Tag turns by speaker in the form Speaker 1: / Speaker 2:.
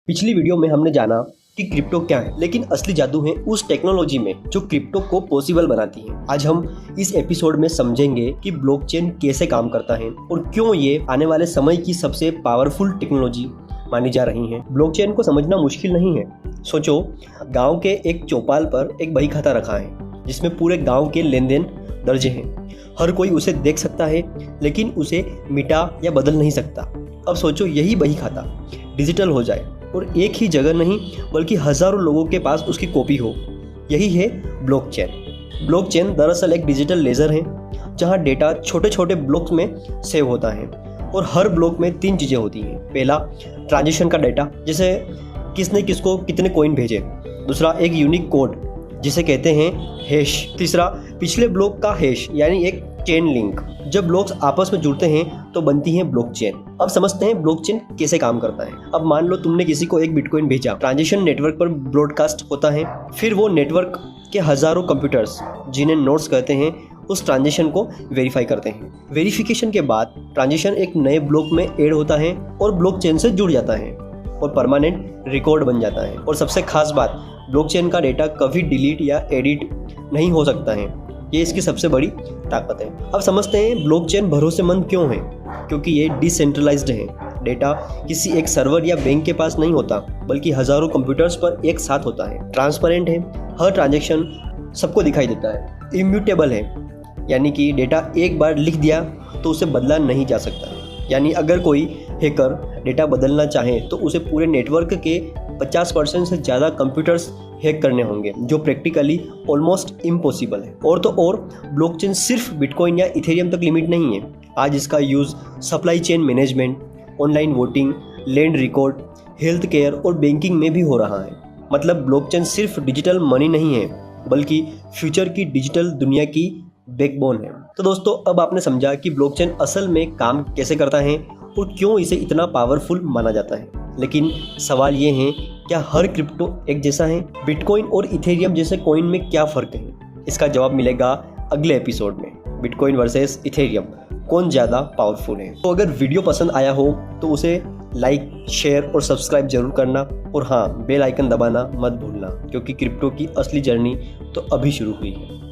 Speaker 1: पिछली वीडियो में हमने जाना कि क्रिप्टो क्या है, लेकिन असली जादू है उस टेक्नोलॉजी में जो क्रिप्टो को पॉसिबल बनाती है। आज हम इस एपिसोड में समझेंगे कि ब्लॉकचेन कैसे काम करता है और क्यों ये आने वाले समय की सबसे पावरफुल टेक्नोलॉजी मानी जा रही है। ब्लॉकचेन को समझना मुश्किल नहीं है। सोचो, गांव के एक चौपाल पर एक बही खाता रखा है जिसमें पूरे गांव के लेन देन दर्ज हैं। हर कोई उसे देख सकता है लेकिन उसे मिटा या बदल नहीं सकता। अब सोचो, यही बही खाता डिजिटल हो जाए और एक ही जगह नहीं बल्कि हजारों लोगों के पास उसकी कॉपी हो। यही है ब्लॉकचेन। ब्लॉकचेन दरअसल एक डिजिटल लेजर है जहां डेटा छोटे छोटे ब्लॉक्स में सेव होता है और हर ब्लॉक में 3 चीज़ें होती हैं। पहला, ट्रांजेक्शन का डेटा, जैसे किसने किसको कितने कॉइन भेजे। दूसरा, एक यूनिक कोड जिसे कहते हैं हैश। तीसरा, पिछले ब्लॉक का हैश यानी एक चेन लिंक। जब ब्लॉक्स आपस में जुड़ते हैं तो बनती है ब्लॉकचेन। अब समझते हैं ब्लॉकचेन कैसे काम करता है। अब मान लो तुमने किसी को एक बिटकॉइन भेजा। ट्रांजेक्शन नेटवर्क पर ब्रॉडकास्ट होता है, फिर वो नेटवर्क के हजारों कंप्यूटर्स, जिन्हें नोड्स कहते हैं, उस ट्रांजेक्शन को वेरीफाई करते हैं। वेरिफिकेशन के बाद ट्रांजेक्शन एक नए ब्लॉक में ऐड होता है और ब्लॉकचेन से जुड़ जाता है और परमानेंट रिकॉर्ड बन जाता है। और सबसे खास बात, ब्लॉकचेन का डेटा कभी डिलीट या एडिट नहीं हो सकता है। ये इसकी सबसे बड़ी ताकत है। अब समझते हैं ब्लॉकचेन भरोसेमंद क्यों है। क्योंकि ये डिसेंट्रलाइज्ड है। डेटा किसी एक सर्वर या बैंक के पास नहीं होता बल्कि हजारों कंप्यूटर्स पर एक साथ होता है। ट्रांसपेरेंट है, हर ट्रांजैक्शन सबको दिखाई देता है। इम्यूटेबल है, यानी कि डेटा एक बार लिख दिया तो उसे बदला नहीं जा सकता। यानी अगर कोई हैकर डेटा बदलना चाहे तो उसे पूरे नेटवर्क के 50% से ज़्यादा कंप्यूटर्स हैक करने होंगे, जो प्रैक्टिकली ऑलमोस्ट इम्पॉसिबल है। और तो और ब्लॉकचेन सिर्फ बिटकॉइन या इथेरियम तक लिमिट नहीं है। आज इसका use supply chain management, online voting, land record, health care और बैंकिंग में भी हो रहा है। मतलब ब्लॉकचेन सिर्फ डिजिटल मनी नहीं है बल्कि फ्यूचर की डिजिटल दुनिया की बैकबोन है। तो दोस्तों, अब आपने समझा कि ब्लॉकचेन असल में काम कैसे करता है और क्यों इसे इतना पावरफुल माना जाता है। लेकिन सवाल ये है, क्या हर क्रिप्टो एक जैसा है? बिटकॉइन और इथेरियम जैसे कॉइन में क्या फ़र्क है? इसका जवाब मिलेगा अगले एपिसोड में। बिटकॉइन वर्सेस इथेरियम, कौन ज़्यादा पावरफुल है? तो अगर वीडियो पसंद आया हो तो उसे लाइक, शेयर और सब्सक्राइब जरूर करना। और हाँ, बेल आइकन दबाना मत भूलना, क्योंकि क्रिप्टो की असली जर्नी तो अभी शुरू हुई है।